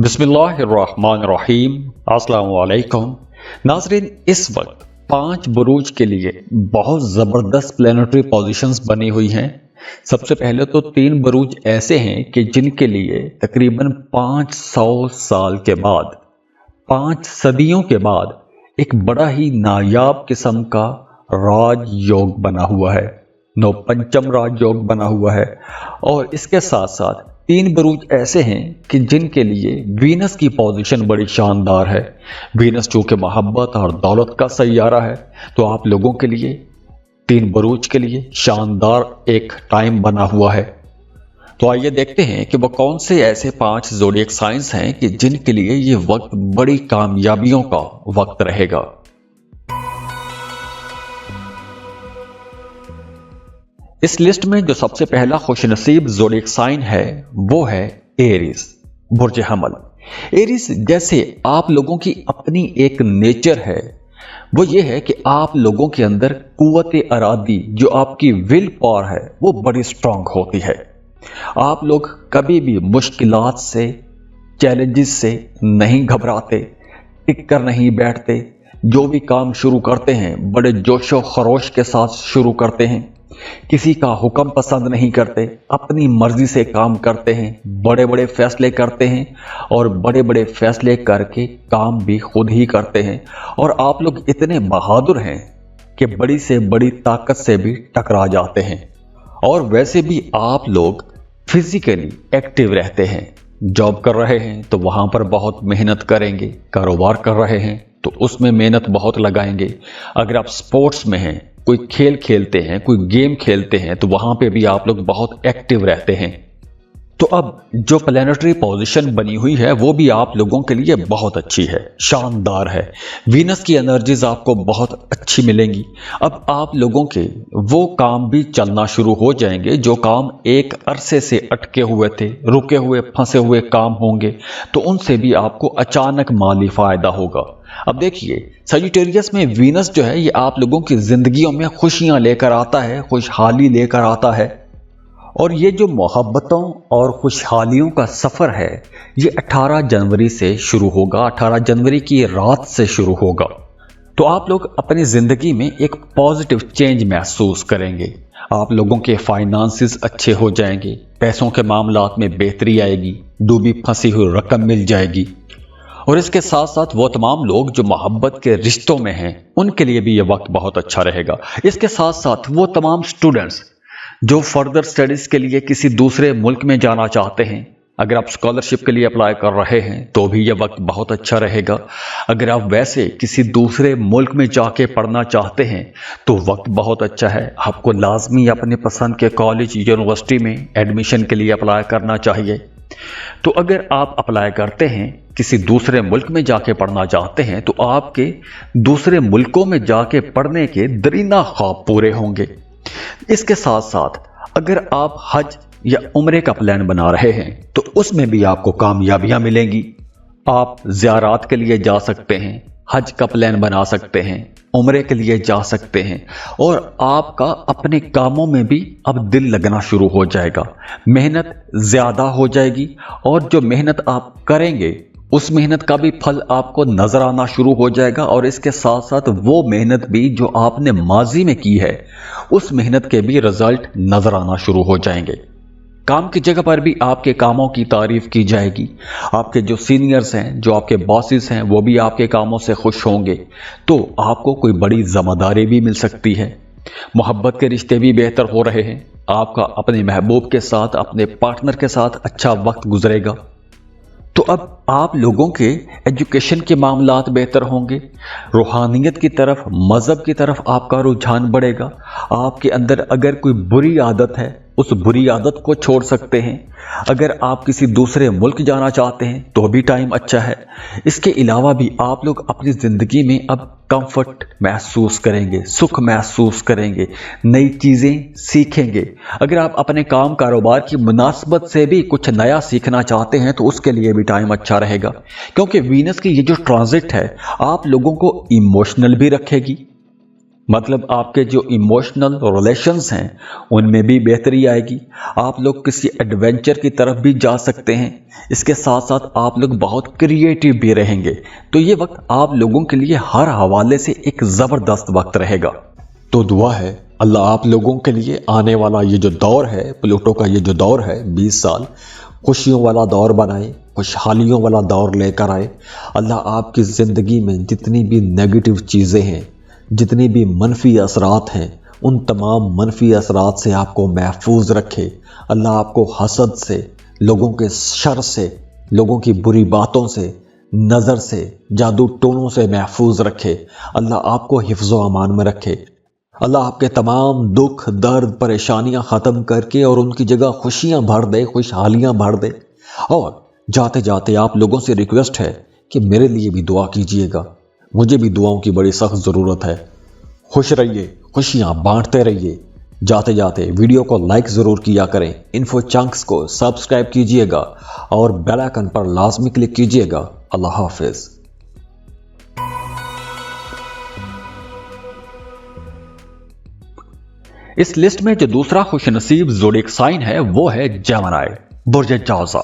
बिस्मिल्लाहिर्रहमानिर्रहीम। अस्सलाम वालेकुम नाज़रीन, इस वक्त 5 बुरूज के लिए बहुत ज़बरदस्त प्लैनेटरी पोजीशंस बनी हुई हैं। सबसे पहले तो 3 बुरूज ऐसे हैं कि जिनके लिए तकरीबन 500 साल के बाद, 5 सदियों के बाद एक बड़ा ही नायाब किस्म का राजयोग बना हुआ है, पंचम राजयोग बना हुआ है। और इसके साथ साथ 3 बुरूज ऐसे हैं कि जिनके लिए वीनस की पोजीशन बड़ी शानदार है। वीनस चूंकि मोहब्बत और दौलत का सैयारा है, तो आप लोगों के लिए 3 बुरूज के लिए शानदार एक टाइम बना हुआ है। तो आइए देखते हैं कि वो कौन से ऐसे 5 ज़ोडिएक साइंस हैं कि जिनके लिए ये वक्त बड़ी कामयाबियों का वक्त रहेगा। इस लिस्ट में जो सबसे पहला खुशनसीब ज़ोडिएक साइन है वो है एरीज, बुर्ज हमल। एरीज जैसे आप लोगों की अपनी एक नेचर है, वो ये है कि आप लोगों के अंदर कुव्वत इरादी, जो आपकी विल पावर है, वो बड़ी स्ट्रांग होती है। आप लोग कभी भी मुश्किलात से, चैलेंजेस से नहीं घबराते, टिक कर नहीं बैठते। जो भी काम शुरू करते हैं बड़े जोशो खरोश के साथ शुरू करते हैं, किसी का हुक्म पसंद नहीं करते, अपनी मर्जी से काम करते हैं, बड़े बड़े फैसले करते हैं और बड़े बड़े फैसले करके काम भी खुद ही करते हैं। और आप लोग इतने बहादुर हैं कि बड़ी से बड़ी ताकत से भी टकरा जाते हैं। और वैसे भी आप लोग फिजिकली एक्टिव रहते हैं। जॉब कर रहे हैं तो वहाँ पर बहुत मेहनत करेंगे, कारोबार कर रहे हैं तो उसमें मेहनत बहुत लगाएंगे। अगर आप स्पोर्ट्स में हैं, कोई खेल खेलते हैं, कोई गेम खेलते हैं, तो वहां पे भी आप लोग बहुत एक्टिव रहते हैं। तो अब जो प्लैनेटरी पोजीशन बनी हुई है वो भी आप लोगों के लिए बहुत अच्छी है, शानदार है। वीनस की एनर्जीज आपको बहुत अच्छी मिलेंगी। अब आप लोगों के वो काम भी चलना शुरू हो जाएंगे जो काम एक अरसे से अटके हुए थे, रुके हुए, फंसे हुए काम होंगे, तो उनसे भी आपको अचानक माली फायदा होगा। अब देखिए, सजिटेरियस में वीनस जो है ये आप लोगों की जिंदगियों में खुशियां लेकर आता है, खुशहाली लेकर आता है। और ये जो मोहब्बतों और खुशहालियों का सफ़र है ये 18 जनवरी से शुरू होगा, 18 जनवरी की रात से शुरू होगा। तो आप लोग अपनी ज़िंदगी में एक पॉजिटिव चेंज महसूस करेंगे। आप लोगों के फाइनेंसेस अच्छे हो जाएंगे, पैसों के मामलात में बेहतरी आएगी, डूबी फंसी हुई रकम मिल जाएगी। और इसके साथ साथ वो तमाम लोग जो मोहब्बत के रिश्तों में हैं उनके लिए भी ये वक्त बहुत अच्छा रहेगा। इसके साथ साथ वो तमाम स्टूडेंट्स जो फर्दर स्टडीज़ के लिए किसी दूसरे मुल्क में जाना चाहते हैं, अगर आप स्कॉलरशिप के लिए अप्लाई कर रहे हैं तो भी यह वक्त बहुत अच्छा रहेगा। अगर आप वैसे किसी दूसरे मुल्क में जाके पढ़ना चाहते हैं तो वक्त बहुत अच्छा है। आपको लाजमी अपने पसंद के कॉलेज, यूनिवर्सिटी में एडमिशन के लिए अप्लाई करना चाहिए। तो अगर आप अप्लाई करते हैं, किसी दूसरे मुल्क में जाके पढ़ना चाहते हैं, तो आपके दूसरे मुल्कों में जाके पढ़ने के दरीना ख्वाब पूरे होंगे। इसके साथ साथ अगर आप हज या उम्रे का प्लान बना रहे हैं तो उसमें भी आपको कामयाबियां मिलेंगी। आप ज़ियारात के लिए जा सकते हैं, हज का प्लान बना सकते हैं, उम्रे के लिए जा सकते हैं। और आपका अपने कामों में भी अब दिल लगना शुरू हो जाएगा, मेहनत ज़्यादा हो जाएगी। और जो मेहनत आप करेंगे उस मेहनत का भी फल आपको नजर आना शुरू हो जाएगा। और इसके साथ साथ वो मेहनत भी जो आपने माजी में की है उस मेहनत के भी रिजल्ट नजर आना शुरू हो जाएंगे। काम की जगह पर भी आपके कामों की तारीफ की जाएगी। आपके जो सीनियर्स हैं, जो आपके बॉसेस हैं, वो भी आपके कामों से खुश होंगे। तो आपको कोई बड़ी जिम्मेदारी भी मिल सकती है। मोहब्बत के रिश्ते भी बेहतर हो रहे हैं। आपका अपने महबूब के साथ, अपने पार्टनर के साथ अच्छा वक्त गुजरेगा। तो अब आप लोगों के एजुकेशन के मामलात बेहतर होंगे, रूहानियत की तरफ, मज़हब की तरफ आपका रुझान बढ़ेगा। आपके अंदर अगर कोई बुरी आदत है उस बुरी आदत को छोड़ सकते हैं। अगर आप किसी दूसरे मुल्क जाना चाहते हैं तो भी टाइम अच्छा है। इसके अलावा भी आप लोग अपनी ज़िंदगी में अब कंफर्ट महसूस करेंगे, सुख महसूस करेंगे, नई चीज़ें सीखेंगे। अगर आप अपने काम कारोबार की मुनासबत से भी कुछ नया सीखना चाहते हैं तो उसके लिए भी टाइम अच्छा रहेगा, क्योंकि वीनस की ये जो ट्रांजिट है आप लोगों को इमोशनल भी रखेगी, मतलब आपके जो इमोशनल रिलेशंस हैं उनमें भी बेहतरी आएगी। आप लोग किसी एडवेंचर की तरफ भी जा सकते हैं। इसके साथ साथ आप लोग बहुत क्रिएटिव भी रहेंगे। तो ये वक्त आप लोगों के लिए हर हवाले से एक ज़बरदस्त वक्त रहेगा। तो दुआ है अल्लाह आप लोगों के लिए आने वाला ये जो दौर है, प्लूटो का ये जो दौर है 20 साल, खुशियों वाला दौर बनाए, खुशहालियों वाला दौर लेकर आए। अल्लाह आपकी ज़िंदगी में जितनी भी नेगेटिव चीज़ें हैं, जितनी भी मनफी असरात हैं, उन तमाम मनफी असरात से आपको महफूज रखे। अल्लाह आपको हसद से, लोगों के शर से, लोगों की बुरी बातों से, नज़र से, जादू टोनों से महफूज रखे। अल्लाह आपको हिफ्ज़ व अमान में रखे। अल्लाह आपके तमाम दुख, दर्द, परेशानियां ख़त्म करके और उनकी जगह खुशियां भर दे, खुशहालियां भर दे। और जाते जाते आप लोगों से रिक्वेस्ट है कि मेरे लिए भी दुआ कीजिएगा। मुझे भी दुआओं की बड़ी सख्त ज़रूरत है। खुश रहिए, खुशियां बांटते रहिए। जाते जाते वीडियो को लाइक ज़रूर किया करें, इन्फो चंक्स को सब्सक्राइब कीजिएगा और बेल आइकन पर लाजमी क्लिक कीजिएगा। अल्लाह हाफिज़। इस लिस्ट में जो दूसरा खुशनसीब ज़ोडिएक साइन है वो है जेमिनी, बुर्ज जौज़ा।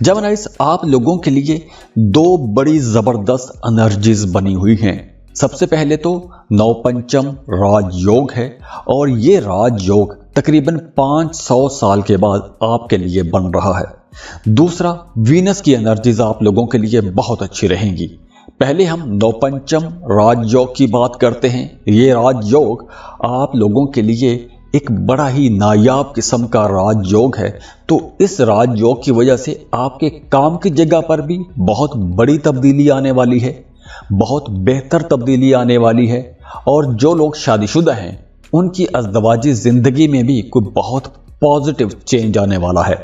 जेमिनीज़ आप लोगों के लिए दो बड़ी ज़बरदस्त एनर्जीज बनी हुई हैं। सबसे पहले तो नवपंचम राजयोग है और ये राजयोग तकरीबन 500 साल के बाद आपके लिए बन रहा है। दूसरा, वीनस की एनर्जीज आप लोगों के लिए बहुत अच्छी रहेंगी। पहले हम नवपंचम राजयोग की बात करते हैं। ये राजयोग आप लोगों के लिए एक बड़ा ही नायाब किस्म का राजयोग है। तो इस राजयोग की वजह से आपके काम की जगह पर भी बहुत बड़ी तब्दीली आने वाली है, बहुत बेहतर तब्दीली आने वाली है। और जो लोग शादीशुदा हैं उनकी अज़दवाजी ज़िंदगी में भी कोई बहुत पॉजिटिव चेंज आने वाला है।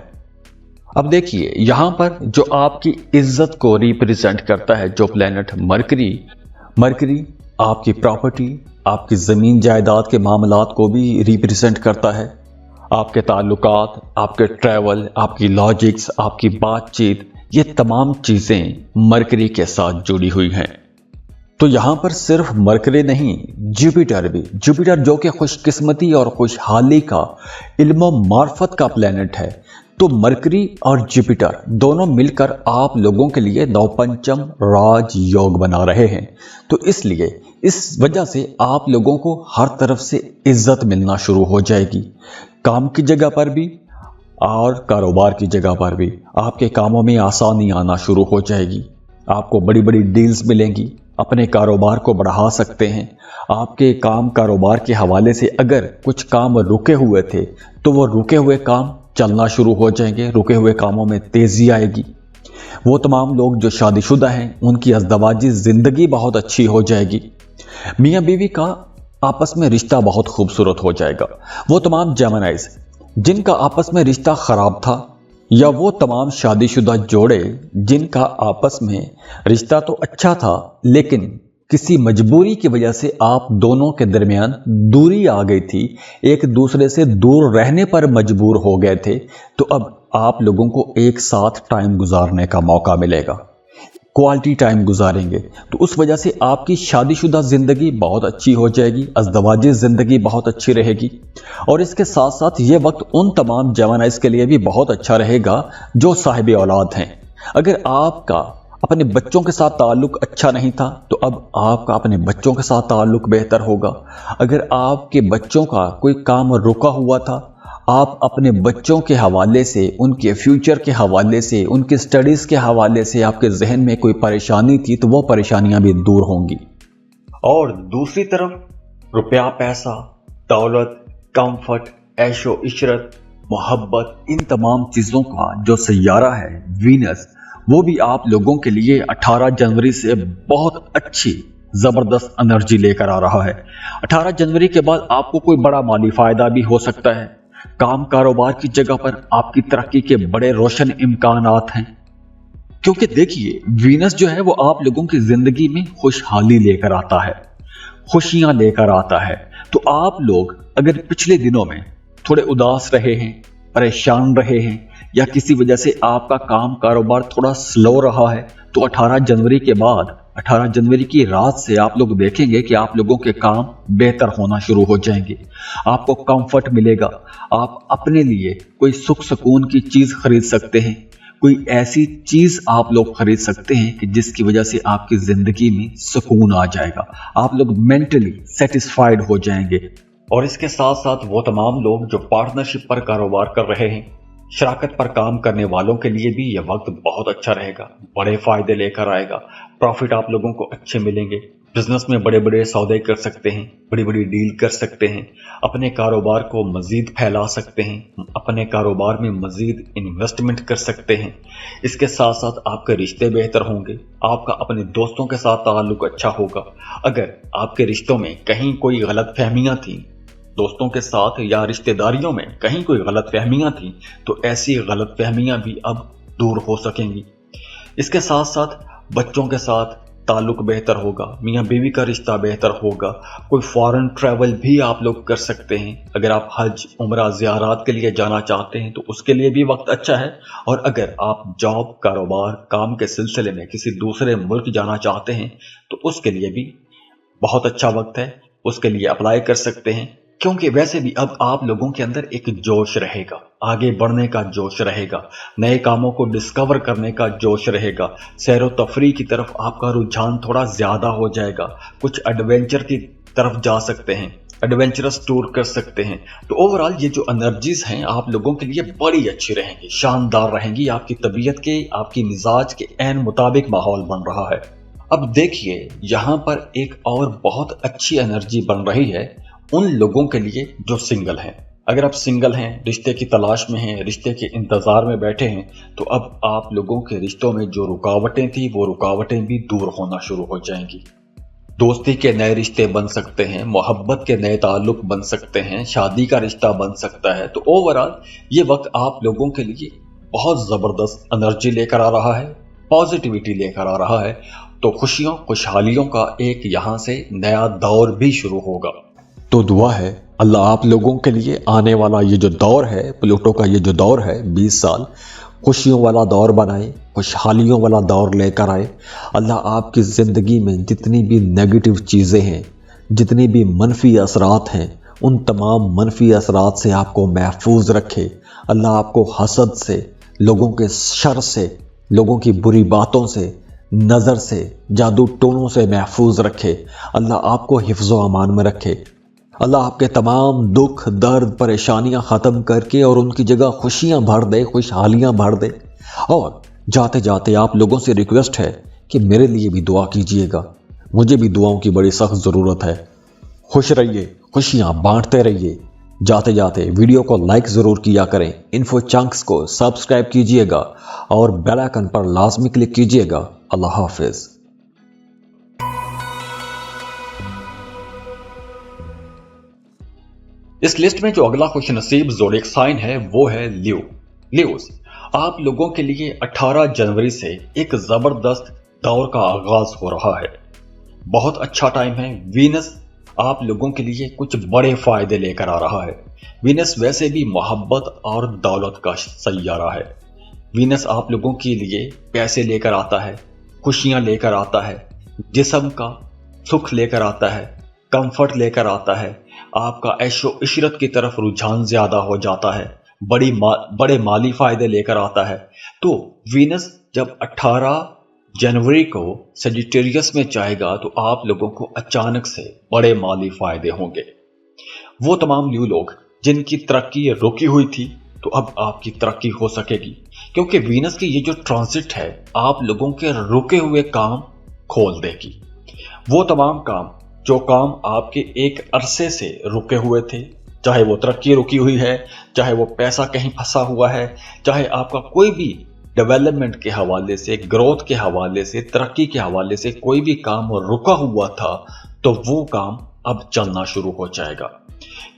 अब देखिए यहाँ पर जो आपकी इज्जत को रिप्रेजेंट करता है जो प्लैनेट मरकरी आपकी प्रॉपर्टी, आपकी ज़मीन जायदाद के मामलात को भी रिप्रेजेंट करता है। आपके ताल्लुकात, आपके ट्रैवल, आपकी लॉजिक्स, आपकी बातचीत, ये तमाम चीज़ें मरकरी के साथ जुड़ी हुई हैं। तो यहाँ पर सिर्फ मरकरी नहीं, जुपिटर जो कि खुशकिस्मती और खुशहाली का, इल्म मार्फत का प्लैनेट है। तो मरकरी और जुपिटर दोनों मिलकर आप लोगों के लिए नवपंचम राजयोग बना रहे हैं। तो इसलिए इस वजह से आप लोगों को हर तरफ से इज्जत मिलना शुरू हो जाएगी। काम की जगह पर भी और कारोबार की जगह पर भी आपके कामों में आसानी आना शुरू हो जाएगी। आपको बड़ी बड़ी डील्स मिलेंगी, अपने कारोबार को बढ़ा सकते हैं। आपके काम कारोबार के हवाले से अगर कुछ काम रुके हुए थे तो वो रुके हुए काम चलना शुरू हो जाएंगे, रुके हुए कामों में तेज़ी आएगी। वो तमाम लोग जो शादीशुदा हैं उनकी अज़दवाजी ज़िंदगी बहुत अच्छी हो जाएगी। मियाँ बीवी का आपस में रिश्ता बहुत खूबसूरत हो जाएगा। वो तमाम जेमिनीज़ जिनका आपस में रिश्ता ख़राब था, या वो तमाम शादीशुदा जोड़े जिनका आपस में रिश्ता तो अच्छा था लेकिन किसी मजबूरी की वजह से आप दोनों के दरमियान दूरी आ गई थी, एक दूसरे से दूर रहने पर मजबूर हो गए थे, तो अब आप लोगों को एक साथ टाइम गुजारने का मौका मिलेगा, क्वालिटी टाइम गुजारेंगे। तो उस वजह से आपकी शादीशुदा ज़िंदगी बहुत अच्छी हो जाएगी, अज़दवाजी ज़िंदगी बहुत अच्छी रहेगी। और इसके साथ साथ ये वक्त उन तमाम जेमिनीज़ के लिए भी बहुत अच्छा रहेगा जो साहिब औलाद हैं। अगर आपका अपने बच्चों के साथ ताल्लुक अच्छा नहीं था तो अब आपका अपने बच्चों के साथ ताल्लुक बेहतर होगा। अगर आपके बच्चों का कोई काम रुका हुआ था, आप अपने बच्चों के हवाले से, उनके फ्यूचर के हवाले से, उनके स्टडीज़ के हवाले से आपके जहन में कोई परेशानी थी तो वो परेशानियां भी दूर होंगी। और दूसरी तरफ रुपया, पैसा, दौलत, कंफर्ट, ऐशो इशरत, मोहब्बत, इन तमाम चीज़ों का जो सैयारा है वीनस, वो भी आप लोगों के लिए 18 जनवरी से बहुत अच्छी ज़बरदस्त एनर्जी लेकर आ रहा है। 18 जनवरी के बाद आपको कोई बड़ा माली फ़ायदा भी हो सकता है। काम कारोबार की जगह पर आपकी तरक्की के बड़े रोशन इम्कानात हैं, क्योंकि देखिए वीनस जो है वो आप लोगों की ज़िंदगी में खुशहाली लेकर आता है, खुशियाँ लेकर आता है। तो आप लोग अगर पिछले दिनों में थोड़े उदास रहे हैं, परेशान रहे हैं, या किसी वजह से आपका काम कारोबार थोड़ा स्लो रहा है, तो 18 जनवरी के बाद 18 जनवरी की रात से आप लोग देखेंगे कि आप लोगों के काम बेहतर होना शुरू हो जाएंगे, आपको कंफर्ट मिलेगा, आप अपने लिए कोई सुख सुकून की चीज खरीद सकते हैं, कोई ऐसी चीज आप लोग खरीद सकते हैं कि जिसकी वजह से आपकी जिंदगी में सुकून आ जाएगा, आप लोग मेंटली सेटिस्फाइड हो जाएंगे। और इसके साथ साथ वो तमाम लोग जो पार्टनरशिप पर कारोबार कर रहे हैं, शराकत पर काम करने वालों के लिए भी यह वक्त बहुत अच्छा रहेगा, बड़े फायदे लेकर आएगा, प्रॉफिट आप लोगों को अच्छे मिलेंगे, बिजनेस में बड़े बड़े सौदे कर सकते हैं, बड़ी बड़ी डील कर सकते हैं, अपने कारोबार को मजीद फैला सकते हैं, अपने कारोबार में मजीद इन्वेस्टमेंट कर सकते हैं। इसके साथ साथ आपके रिश्ते बेहतर होंगे, आपका अपने दोस्तों के साथ ताल्लुक अच्छा होगा। अगर आपके रिश्तों में कहीं कोई गलत फहमियां थी, दोस्तों के साथ या रिश्तेदारियों में कहीं कोई गलत फहमियां थी, तो ऐसी गलत फहमियां भी अब दूर हो सकेंगी। इसके साथ साथ बच्चों के साथ ताल्लुक बेहतर होगा, मियाँ बीवी का रिश्ता बेहतर होगा, कोई फॉरेन ट्रैवल भी आप लोग कर सकते हैं। अगर आप हज उम्रा ज़ियारात के लिए जाना चाहते हैं तो उसके लिए भी वक्त अच्छा है, और अगर आप जॉब कारोबार काम के सिलसिले में किसी दूसरे मुल्क जाना चाहते हैं तो उसके लिए भी बहुत अच्छा वक्त है, उसके लिए अप्लाई कर सकते हैं। क्योंकि वैसे भी अब आप लोगों के अंदर एक जोश रहेगा, आगे बढ़ने का जोश रहेगा, नए कामों को डिस्कवर करने का जोश रहेगा, सैर व तफरी की तरफ आपका रुझान थोड़ा ज्यादा हो जाएगा, कुछ एडवेंचर की तरफ जा सकते हैं, एडवेंचरस टूर कर सकते हैं। तो ओवरऑल ये जो एनर्जीज हैं आप लोगों के लिए बड़ी अच्छी रहेंगी, शानदार रहेंगी, आपकी तबीयत के आपकी मिजाज के ऐन मुताबिक माहौल बन रहा है। अब देखिए यहाँ पर एक और बहुत अच्छी एनर्जी बन रही है उन लोगों के लिए जो सिंगल हैं। अगर आप सिंगल हैं, रिश्ते की तलाश में हैं, रिश्ते के इंतजार में बैठे हैं, तो अब आप लोगों के रिश्तों में जो रुकावटें थी वो रुकावटें भी दूर होना शुरू हो जाएंगी। दोस्ती के नए रिश्ते बन सकते हैं, मोहब्बत के नए ताल्लुक बन सकते हैं, शादी का रिश्ता बन सकता है। तो ओवरऑल ये वक्त आप लोगों के लिए बहुत जबरदस्त एनर्जी लेकर आ रहा है, पॉजिटिविटी लेकर आ रहा है। तो खुशियों खुशहालियों का एक यहाँ से नया दौर भी शुरू होगा। तो दुआ है अल्लाह आप लोगों के लिए आने वाला ये जो दौर है, प्लूटो का ये जो दौर है 20 साल, खुशियों वाला दौर बनाए, खुशहालियों वाला दौर लेकर आए। अल्लाह आपकी ज़िंदगी में जितनी भी नेगेटिव चीज़ें हैं, जितनी भी मनफी असरात हैं, उन तमाम मनफी असरात से आपको महफूज रखे। अल्लाह आपको हसद से, लोगों के शर से, लोगों की बुरी बातों से, नज़र से, जादू टोनों से महफूज रखे। अल्लाह आपको हिफ्ज़ व अमान में रखे। अल्लाह आपके तमाम दुख दर्द परेशानियां ख़त्म करके और उनकी जगह खुशियां भर दे, खुशहालियां भर दे। और जाते जाते आप लोगों से रिक्वेस्ट है कि मेरे लिए भी दुआ कीजिएगा, मुझे भी दुआओं की बड़ी सख्त ज़रूरत है। खुश रहिए, खुशियां बांटते रहिए। जाते जाते वीडियो को लाइक ज़रूर किया करें, इन्फो चंक्स को सब्सक्राइब कीजिएगा और बेल आइकन पर लाजमी क्लिक कीजिएगा। अल्लाह हाफिज़। इस लिस्ट में जो अगला खुश नसीब ज़ोडिएक साइन है वो है लियो। लियोस, आप लोगों के लिए 18 जनवरी से एक जबरदस्त दौर का आगाज हो रहा है। बहुत अच्छा टाइम है। वीनस आप लोगों के लिए कुछ बड़े फायदे लेकर आ रहा है। वीनस वैसे भी मोहब्बत और दौलत का सैयारा है। वीनस आप लोगों के लिए पैसे लेकर आता है, खुशियां लेकर आता है, जिस्म का सुख लेकर आता है, कंफर्ट लेकर आता है, आपका ऐशो इशरत की तरफ रुझान ज्यादा हो जाता है, बड़े माली फायदे लेकर आता है। तो वीनस जब 18 जनवरी को सजिटेरियस में जाएगा तो आप लोगों को अचानक से बड़े माली फायदे होंगे। वो तमाम न्यू लोग जिनकी तरक्की रुकी हुई थी, तो अब आपकी तरक्की हो सकेगी, क्योंकि वीनस की ये जो ट्रांजिट है आप लोगों के रुके हुए काम खोल देगी। वो तमाम काम जो काम आपके एक अरसे से रुके हुए थे, चाहे वो तरक्की रुकी हुई है, चाहे वो पैसा कहीं फंसा हुआ है, चाहे आपका कोई भी डेवलपमेंट के हवाले से, ग्रोथ के हवाले से, तरक्की के हवाले से कोई भी काम रुका हुआ था, तो वो काम अब चलना शुरू हो जाएगा।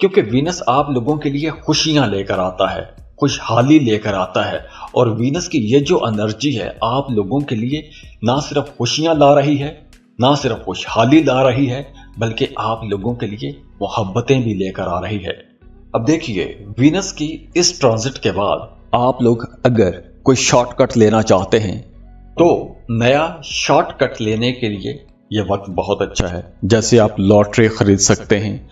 क्योंकि वीनस आप लोगों के लिए खुशियां लेकर आता है, खुशहाली लेकर आता है। और वीनस की ये जो एनर्जी है आप लोगों के लिए ना सिर्फ खुशियां ला रही है, ना सिर्फ खुशहाली ला रही है, बल्कि आप लोगों के लिए मोहब्बतें भी लेकर आ रही है। अब देखिए, वीनस की इस ट्रांजिट के बाद आप लोग अगर कोई शॉर्टकट लेना चाहते हैं, तो नया शॉर्टकट लेने के लिए ये वक्त बहुत अच्छा है। जैसे आप लॉटरी खरीद सकते हैं,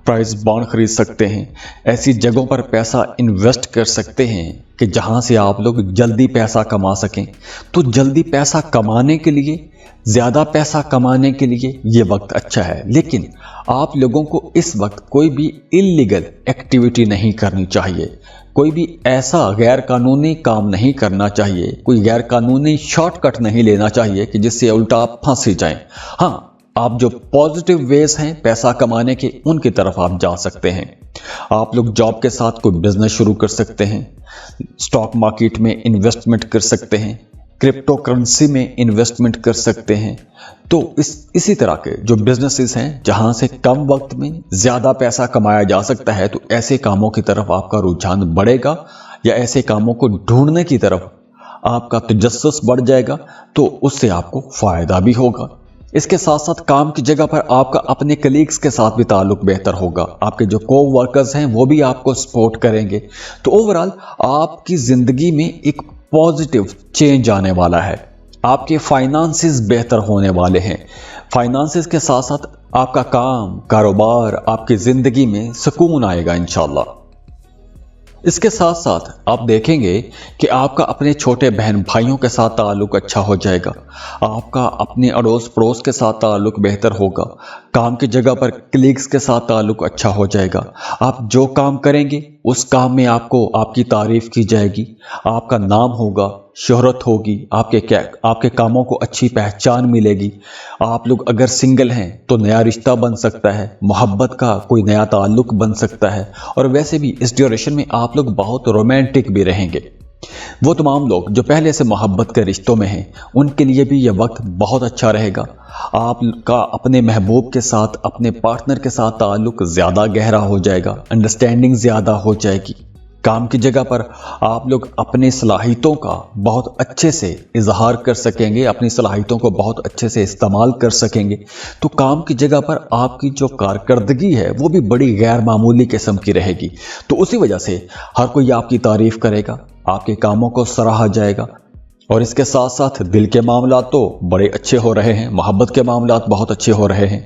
प्राइस बॉन्ड खरीद सकते हैं, ऐसी जगहों पर पैसा इन्वेस्ट कर सकते हैं कि जहां से आप लोग जल्दी पैसा कमा सकें। तो जल्दी पैसा कमाने के लिए, ज़्यादा पैसा कमाने के लिए ये वक्त अच्छा है। लेकिन आप लोगों को इस वक्त कोई भी इल्लीगल एक्टिविटी नहीं करनी चाहिए, कोई भी ऐसा गैर कानूनी काम नहीं करना चाहिए, कोई गैर कानूनी शॉर्टकट नहीं लेना चाहिए कि जिससे उल्टा आप फंस ही जाएं। हाँ, आप जो पॉजिटिव वेज हैं पैसा कमाने के, उनकी तरफ आप जा सकते हैं। आप लोग जॉब के साथ कोई बिजनेस शुरू कर सकते हैं, स्टॉक मार्केट में इन्वेस्टमेंट कर सकते हैं, क्रिप्टो करेंसी में इन्वेस्टमेंट कर सकते हैं। तो इसी तरह के जो बिजनेसेस हैं जहां से कम वक्त में ज्यादा पैसा कमाया जा सकता है, तो ऐसे कामों की तरफ आपका रुझान बढ़ेगा या ऐसे कामों को ढूंढने की तरफ आपका तजस्सुस बढ़ जाएगा, तो उससे आपको फायदा भी होगा। इसके साथ साथ काम की जगह पर आपका अपने कलीग्स के साथ भी ताल्लुक बेहतर होगा, आपके जो को वर्कर्स हैं वो भी आपको सपोर्ट करेंगे। तो ओवरऑल आपकी जिंदगी में एक पॉजिटिव चेंज आने वाला है, आपके फाइनेंसेस बेहतर होने वाले हैं। फाइनेंसेस के साथ साथ आपका काम, कारोबार, आपकी जिंदगी में सुकून आएगा इंशाल्लाह। इसके साथ साथ आप देखेंगे कि आपका अपने छोटे बहन भाइयों के साथ ताल्लुक अच्छा हो जाएगा, आपका अपने अड़ोस पड़ोस के साथ ताल्लुक बेहतर होगा, काम की जगह पर कलीग्स के साथ ताल्लुक अच्छा हो जाएगा। आप जो काम करेंगे उस काम में आपकी तारीफ की जाएगी, आपका नाम होगा, शोहरत होगी, आपके कामों को अच्छी पहचान मिलेगी। आप लोग अगर सिंगल हैं तो नया रिश्ता बन सकता है, मोहब्बत का कोई नया ताल्लुक बन सकता है। और वैसे भी इस ड्यूरेशन में आप लोग बहुत रोमांटिक भी रहेंगे। वो तमाम लोग जो पहले से मोहब्बत के रिश्तों में हैं, उनके लिए भी यह वक्त बहुत अच्छा रहेगा। आपका अपने महबूब के साथ, अपने पार्टनर के साथ ताल्लुक ज़्यादा गहरा हो जाएगा, अंडरस्टैंडिंग ज़्यादा हो जाएगी। काम की जगह पर आप लोग अपनी सलाहियतों का बहुत अच्छे से इजहार कर सकेंगे, अपनी सलाहियतों को बहुत अच्छे से इस्तेमाल कर सकेंगे। तो काम की जगह पर आपकी जो कारकर्दगी है वो भी बड़ी गैर मामूली किस्म की रहेगी। तो उसी वजह से हर कोई आपकी तारीफ करेगा, आपके कामों को सराहा जाएगा। और इसके साथ साथ दिल के मामलात तो बड़े अच्छे हो रहे हैं, मोहब्बत के मामलात बहुत अच्छे हो रहे हैं।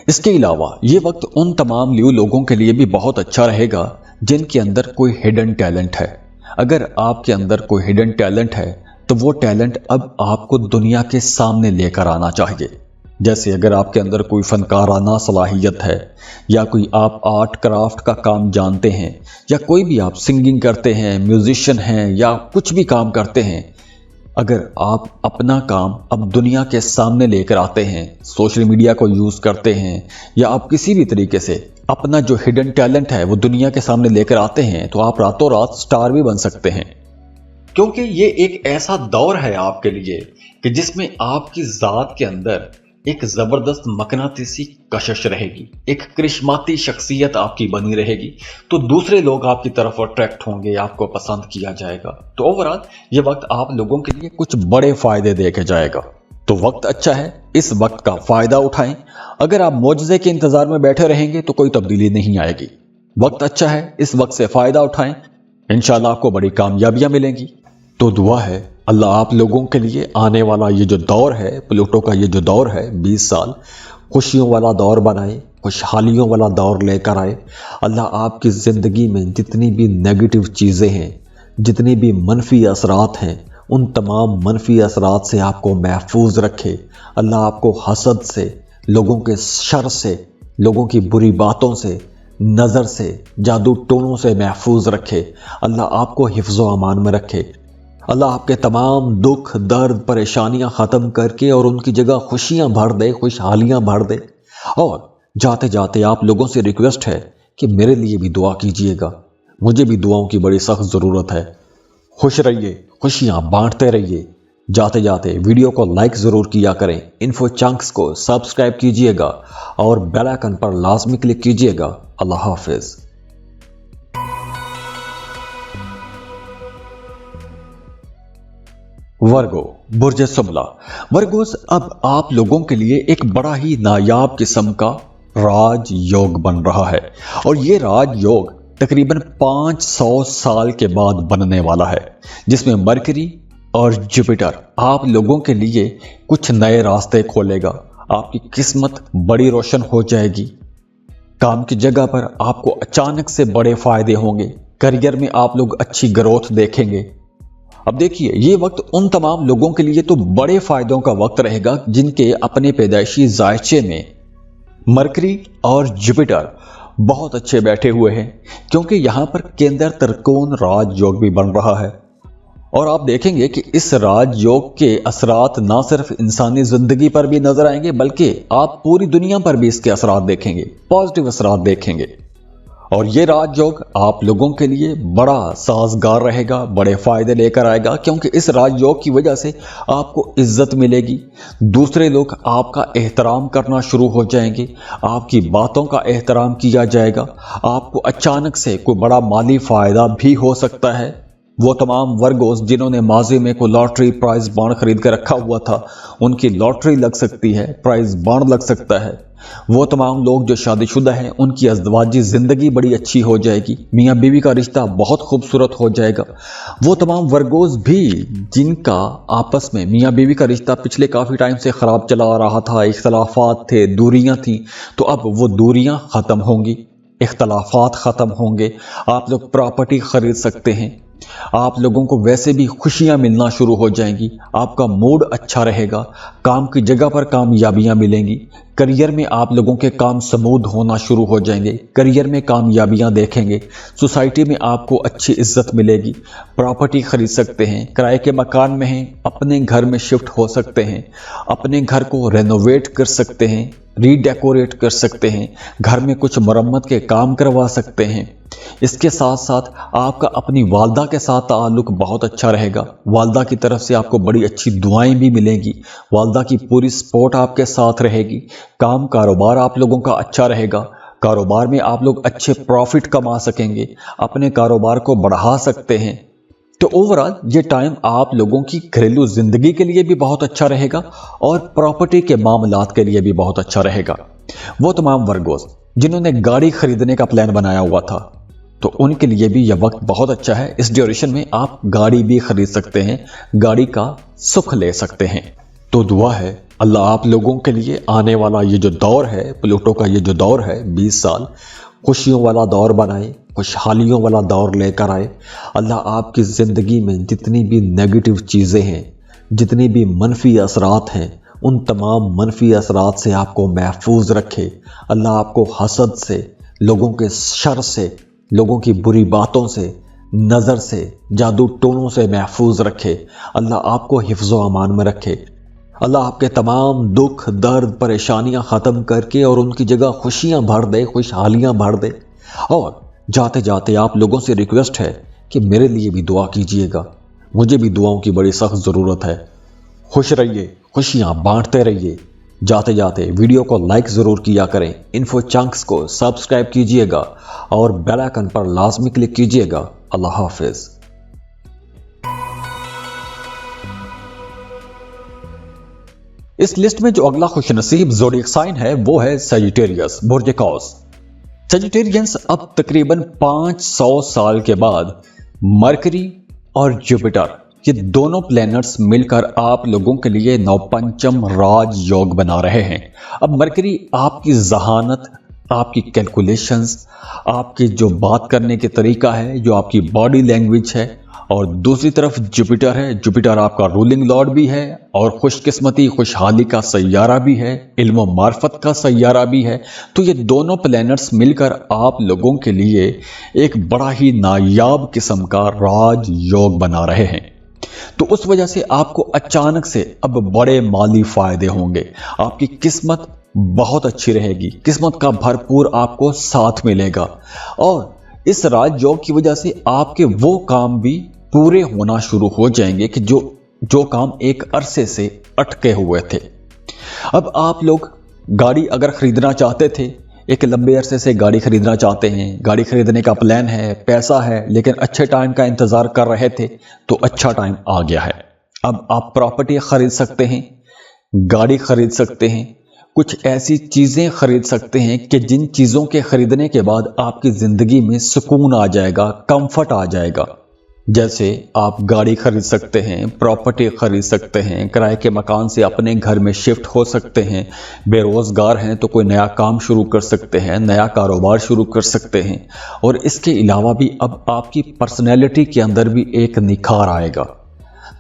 इसके अलावा ये वक्त उन तमाम लियो लोगों के लिए भी बहुत अच्छा रहेगा जिनके अंदर कोई हिडन टैलेंट है। अगर आपके अंदर कोई हिडन टैलेंट है तो वो टैलेंट अब आपको दुनिया के सामने लेकर आना चाहिए। जैसे अगर आपके अंदर कोई फनकाराना सलाहियत है, या कोई आप आर्ट क्राफ्ट का काम जानते हैं, या कोई भी आप सिंगिंग करते हैं, म्यूजिशियन हैं, या कुछ भी काम करते हैं, अगर आप अपना काम अब दुनिया के सामने लेकर आते हैं, सोशल मीडिया को यूज़ करते हैं, या आप किसी भी तरीके से अपना जो हिडन टैलेंट है वो दुनिया के सामने लेकर आते हैं, तो आप रातों रात स्टार भी बन सकते हैं। क्योंकि ये एक ऐसा दौर है आपके लिए कि जिसमें आपकी ज़ात के अंदर एक ज़बरदस्त मकनातीसी कशिश रहेगी, एक करिश्माती शख्सियत आपकी बनी रहेगी। तो दूसरे लोग आपकी तरफ अट्रैक्ट होंगे, आपको पसंद किया जाएगा। तो ओवरऑल ये वक्त आप लोगों के लिए कुछ बड़े फायदे दे के जाएगा। तो वक्त अच्छा है, इस वक्त का फायदा उठाएं। अगर आप मौजज़े के इंतजार में बैठे रहेंगे तो कोई तब्दीली नहीं आएगी। वक्त अच्छा है, इस वक्त से फायदा उठाएं, इंशाल्लाह आपको बड़ी कामयाबियां मिलेंगी। तो दुआ है अल्लाह आप लोगों के लिए आने वाला ये जो दौर है, प्लूटो का ये जो दौर है 20 साल, खुशियों वाला दौर बनाए, खुशहालियों वाला दौर लेकर आए। अल्लाह आपकी ज़िंदगी में जितनी भी नेगेटिव चीज़ें हैं, जितनी भी मनफी असरात हैं, उन तमाम मनफी असरात से आपको महफूज रखे। अल्लाह आपको हसद से, लोगों के शर से, लोगों की बुरी बातों से, नज़र से, जादू टोनों से महफूज रखे। अल्लाह आपको हिफ्ज़ो अमान में रखे। अल्लाह आपके तमाम दुख, दर्द, परेशानियां ख़त्म करके और उनकी जगह खुशियां भर दे, खुशहालियां भर दे। और जाते जाते आप लोगों से रिक्वेस्ट है कि मेरे लिए भी दुआ कीजिएगा, मुझे भी दुआओं की बड़ी सख्त ज़रूरत है। खुश रहिए, खुशियां बांटते रहिए। जाते जाते वीडियो को लाइक ज़रूर किया करें, इन्फो चंक्स को सब्सक्राइब कीजिएगा और बेल आइकन पर लाजमी क्लिक कीजिएगा। अल्लाह हाफिज़। वर्गो, बुर्ज सुमला। वर्गोस, अब आप लोगों के लिए एक बड़ा ही नायाब किस्म का राज योग बन रहा है, और ये राज योग तकरीबन 500 साल के बाद बनने वाला है, जिसमें मरकरी और जुपिटर आप लोगों के लिए कुछ नए रास्ते खोलेगा। आपकी किस्मत बड़ी रोशन हो जाएगी। काम की जगह पर आपको अचानक से बड़े फायदे होंगे। करियर में आप लोग अच्छी ग्रोथ देखेंगे। अब देखिए, ये वक्त उन तमाम लोगों के लिए तो बड़े फायदों का वक्त रहेगा जिनके अपने पैदाइशी जायचे में मरकरी और जुपिटर बहुत अच्छे बैठे हुए हैं, क्योंकि यहां पर केंद्र त्रिकोण राजयोग भी बन रहा है। और आप देखेंगे कि इस राजयोग के असरात ना सिर्फ इंसानी जिंदगी पर भी नजर आएंगे, बल्कि आप पूरी दुनिया पर भी इसके असरात देखेंगे, पॉजिटिव असरात देखेंगे। और ये राजयोग आप लोगों के लिए बड़ा साजगार रहेगा, बड़े फायदे लेकर आएगा, क्योंकि इस राजयोग की वजह से आपको इज्जत मिलेगी। दूसरे लोग आपका एहतराम करना शुरू हो जाएंगे, आपकी बातों का एहतराम किया जाएगा। आपको अचानक से कोई बड़ा माली फायदा भी हो सकता है। वो तमाम वर्गोस जिन्होंने माजी में कोई लॉटरी प्राइज बॉन्ड खरीद कर रखा हुआ था, उनकी लॉटरी लग सकती है, प्राइज बॉन्ड लग सकता है। वो तमाम लोग जो शादीशुदा हैं, उनकी अज़दवाजी जिंदगी बड़ी अच्छी हो जाएगी। मियाँ बीवी का रिश्ता बहुत खूबसूरत हो जाएगा। वो तमाम वर्गोस भी जिनका आपस में मियाँ बीवी का रिश्ता पिछले काफ़ी टाइम से ख़राब चला आ रहा था, इख्तलाफात थे, दूरियां थी, तो अब वो दूरियां ख़त्म होंगी, इख्तलाफात ख़त्म होंगे। आप लोग प्रॉपर्टी खरीद सकते हैं। आप लोगों को वैसे भी खुशियां मिलना शुरू हो जाएंगी। आपका मूड अच्छा रहेगा। काम की जगह पर कामयाबियां मिलेंगी। करियर में आप लोगों के काम स्मूथ होना शुरू हो जाएंगे। करियर में कामयाबियां देखेंगे। सोसाइटी में आपको अच्छी इज्जत मिलेगी। प्रॉपर्टी खरीद सकते हैं। किराए के मकान में हैं, अपने घर में शिफ्ट हो सकते हैं। अपने घर को रेनोवेट कर सकते हैं, रीडेकोरेट कर सकते हैं। घर में कुछ मरम्मत के काम करवा सकते हैं। इसके साथ साथ आपका अपनी वालदा के साथ ताल्लुक बहुत अच्छा रहेगा। वालदा की तरफ से आपको बड़ी अच्छी दुआएं भी मिलेंगी। वालदा की पूरी सपोर्ट आपके साथ रहेगी। काम कारोबार आप लोगों का अच्छा रहेगा। कारोबार में आप लोग अच्छे प्रॉफिट कमा सकेंगे, अपने कारोबार को बढ़ा सकते हैं। तो ओवरऑल ये टाइम आप लोगों की घरेलू जिंदगी के लिए भी बहुत अच्छा रहेगा और प्रॉपर्टी के मामलात के लिए भी बहुत अच्छा रहेगा। वो तमाम वर्गोस जिन्होंने गाड़ी खरीदने का प्लान बनाया हुआ था, तो उनके लिए भी यह वक्त बहुत अच्छा है। इस ड्यूरेशन में आप गाड़ी भी खरीद सकते हैं, गाड़ी का सुख ले सकते हैं। तो दुआ है अल्लाह आप लोगों के लिए आने वाला ये जो दौर है, प्लूटो का ये जो दौर है 20 साल, खुशियों वाला दौर बनाए, खुशहालियों वाला दौर लेकर आए। अल्लाह आपकी ज़िंदगी में जितनी भी नेगेटिव चीज़ें हैं, जितनी भी मनफी असरात हैं, उन तमाम मनफी असरात से आपको महफूज रखे। अल्लाह आपको हसद से, लोगों के शर से, लोगों की बुरी बातों से, नज़र से, जादू टोनों से महफूज रखे। अल्लाह आपको हिफ्ज़ो अमान में रखे। अल्लाह आपके तमाम दुख, दर्द, परेशानियां ख़त्म करके और उनकी जगह खुशियां भर दे, खुशहालियां भर दे। और जाते जाते आप लोगों से रिक्वेस्ट है कि मेरे लिए भी दुआ कीजिएगा। मुझे भी दुआओं की बड़ी सख्त ज़रूरत है। खुश रहिए, खुशियां बांटते रहिए। जाते जाते वीडियो को लाइक ज़रूर किया करें। इन्फो चंक्स को सब्सक्राइब कीजिएगा और बेल आइकन पर लाजमी क्लिक कीजिएगा। अल्लाह हाफिज़। इस लिस्ट में जो अगला खुशनसीब ज़ोडिएक साइन है वो है सजिटेरियस, बुर्ज कौस। सजिटेरियंस अब तकरीबन 500 साल के बाद मरकरी और जुपिटर, ये दोनों प्लैनेट्स मिलकर आप लोगों के लिए नवपंचम राज योग बना रहे हैं। अब मरकरी आपकी जहानत, आपकी कैलकुलेशंस, आपकी जो बात करने के तरीका है, जो आपकी बॉडी लैंग्वेज है, और दूसरी तरफ जुपिटर है। जुपिटर आपका रूलिंग लॉर्ड भी है और खुशकिस्मती, खुशहाली का सैयारा भी है, इल्म मार्फत का सैयारा भी है। तो ये दोनों प्लैनेट्स मिलकर आप लोगों के लिए एक बड़ा ही नायाब किस्म का राज योग बना रहे हैं। तो उस वजह से आपको अचानक से अब बड़े माली फायदे होंगे। आपकी किस्मत बहुत अच्छी रहेगी, किस्मत का भरपूर आपको साथ मिलेगा। और इस राज योग की वजह से आपके वो काम भी पूरे होना शुरू हो जाएंगे कि जो काम एक अरसे से अटके हुए थे। अब आप लोग गाड़ी अगर खरीदना चाहते थे, एक लंबे अरसे से गाड़ी खरीदना चाहते हैं, गाड़ी खरीदने का प्लान है, पैसा है, लेकिन अच्छे टाइम का इंतजार कर रहे थे, तो अच्छा टाइम आ गया है। अब आप प्रॉपर्टी खरीद सकते हैं, गाड़ी खरीद सकते हैं, कुछ ऐसी चीजें खरीद सकते हैं कि जिन चीजों के खरीदने के बाद आपकी जिंदगी में सुकून आ जाएगा, कंफर्ट आ जाएगा। जैसे आप गाड़ी खरीद सकते हैं, प्रॉपर्टी खरीद सकते हैं, किराए के मकान से अपने घर में शिफ्ट हो सकते हैं, बेरोजगार हैं तो कोई नया काम शुरू कर सकते हैं, नया कारोबार शुरू कर सकते हैं। और इसके अलावा भी अब आपकी पर्सनैलिटी के अंदर भी एक निखार आएगा,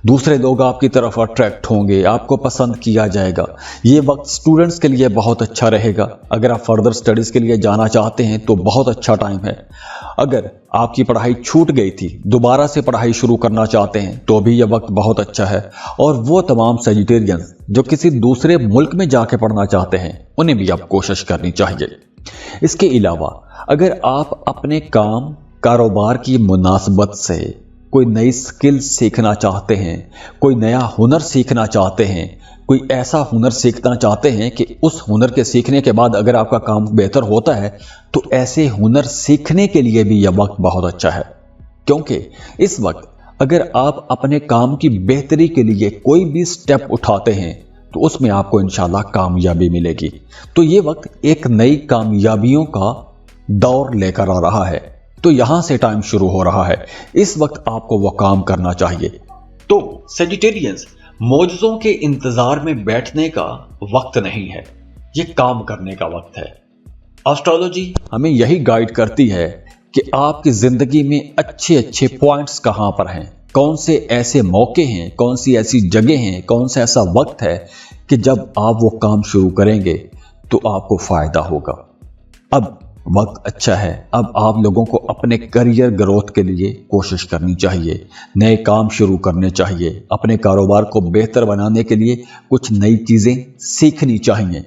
दूसरे लोग आपकी तरफ अट्रैक्ट होंगे, आपको पसंद किया जाएगा। ये वक्त स्टूडेंट्स के लिए बहुत अच्छा रहेगा। अगर आप फर्दर स्टडीज़ के लिए जाना चाहते हैं तो बहुत अच्छा टाइम है। अगर आपकी पढ़ाई छूट गई थी, दोबारा से पढ़ाई शुरू करना चाहते हैं तो भी यह वक्त बहुत अच्छा है। और वो तमाम सेजिटेरियंस जो किसी दूसरे मुल्क में जाके पढ़ना चाहते हैं, उन्हें भी अब कोशिश करनी चाहिए। इसके अलावा अगर आप अपने काम कारोबार की मुनासबत से कोई नई स्किल सीखना चाहते हैं, कोई नया हुनर सीखना चाहते हैं, कोई ऐसा हुनर सीखना चाहते हैं कि उस हुनर के सीखने के बाद अगर आपका काम बेहतर होता है तो ऐसे हुनर सीखने के लिए भी यह वक्त बहुत अच्छा है। क्योंकि इस वक्त अगर आप अपने काम की बेहतरी के लिए कोई भी स्टेप उठाते हैं तो उसमें आपको इंशाल्लाह कामयाबी मिलेगी। तो ये वक्त एक नई कामयाबियों का दौर लेकर आ रहा है। तो यहां से टाइम शुरू हो रहा है। इस वक्त आपको वो काम करना चाहिए। तो सेजिटेरियंस, मौजज़ों के इंतजार में बैठने का वक्त नहीं है, ये काम करने का वक्त है। एस्ट्रोलॉजी हमें यही गाइड करती है कि आपकी जिंदगी में अच्छे अच्छे पॉइंट्स कहां पर हैं, कौन से ऐसे मौके हैं, कौन सी ऐसी जगह हैं, कौन सा ऐसा वक्त है कि जब आप वो काम शुरू करेंगे तो आपको फायदा होगा। अब वक्त अच्छा है। अब आप लोगों को अपने करियर ग्रोथ के लिए कोशिश करनी चाहिए, नए काम शुरू करने चाहिए, अपने कारोबार को बेहतर बनाने के लिए कुछ नई चीज़ें सीखनी चाहिए।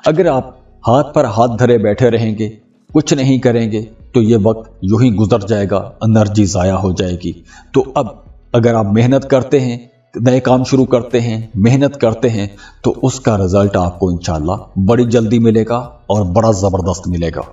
अगर आप हाथ पर हाथ धरे बैठे रहेंगे, कुछ नहीं करेंगे तो ये वक्त यूं ही गुजर जाएगा, एनर्जी ज़ाया हो जाएगी। तो अब अगर आप मेहनत करते हैं, नए काम शुरू करते हैं, मेहनत करते हैं तो उसका रिजल्ट आपको इंशाल्लाह बड़ी जल्दी मिलेगा और बड़ा ज़बरदस्त मिलेगा।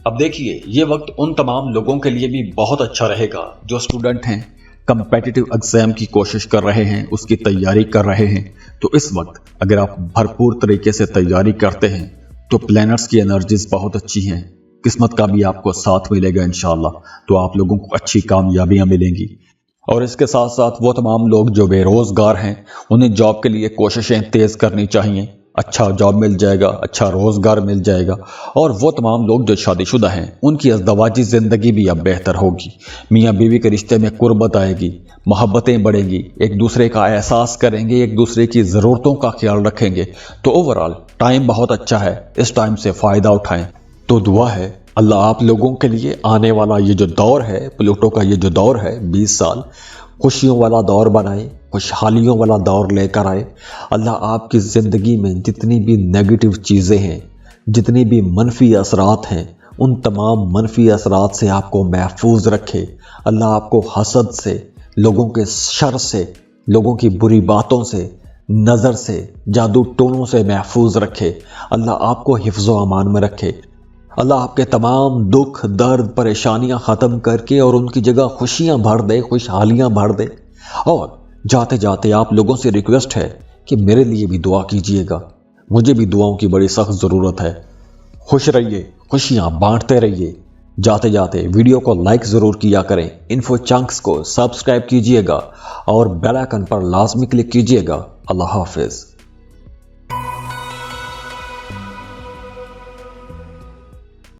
अब देखिए, ये वक्त उन तमाम लोगों के लिए भी बहुत अच्छा रहेगा जो स्टूडेंट हैं, कम्पिटिटिव एग्जाम की कोशिश कर रहे हैं, उसकी तैयारी कर रहे हैं। तो इस वक्त अगर आप भरपूर तरीके से तैयारी करते हैं तो प्लैनेट्स की एनर्जीज बहुत अच्छी हैं, किस्मत का भी आपको साथ मिलेगा इंशाल्लाह। तो आप लोगों को अच्छी कामयाबियां मिलेंगी। और इसके साथ साथ वो तमाम लोग जो बेरोजगार हैं, उन्हें जॉब के लिए कोशिशें तेज़ करनी चाहिए। अच्छा जॉब मिल जाएगा, अच्छा रोज़गार मिल जाएगा। और वो तमाम लोग जो शादीशुदा हैं, उनकी अज़दवाजी ज़िंदगी भी अब बेहतर होगी। मियाँ बीवी के रिश्ते में कुर्बत आएगी, मोहब्बतें बढ़ेंगी, एक दूसरे का एहसास करेंगे, एक दूसरे की ज़रूरतों का ख्याल रखेंगे। तो ओवरऑल टाइम बहुत अच्छा है, इस टाइम से फ़ायदा उठाएं। तो दुआ है अल्लाह आप लोगों के लिए आने वाला ये जो दौर है, प्लूटो का ये जो दौर है 20 साल, खुशियों वाला दौर बनाए, खुशहालियों वाला दौर लेकर आए। अल्लाह आपकी ज़िंदगी में जितनी भी नेगेटिव चीज़ें हैं, जितनी भी मनफी असरात हैं, उन तमाम मनफी असरात से आपको महफूज रखे। अल्लाह आपको हसद से, लोगों के शर से, लोगों की बुरी बातों से, नज़र से, जादू टोनों से महफूज रखे। अल्लाह आपको हिफ्ज़ो अमान में रखे। अल्लाह आपके तमाम दुख, दर्द, परेशानियां ख़त्म करके और उनकी जगह खुशियां भर दे, खुशहालियां भर दे। और जाते जाते आप लोगों से रिक्वेस्ट है कि मेरे लिए भी दुआ कीजिएगा, मुझे भी दुआओं की बड़ी सख्त ज़रूरत है। खुश रहिए, खुशियां बांटते रहिए। जाते जाते वीडियो को लाइक ज़रूर किया करें, इन्फो चंक्स को सब्सक्राइब कीजिएगा और बेल आइकन पर लाजमी क्लिक कीजिएगा। अल्लाह हाफिज़।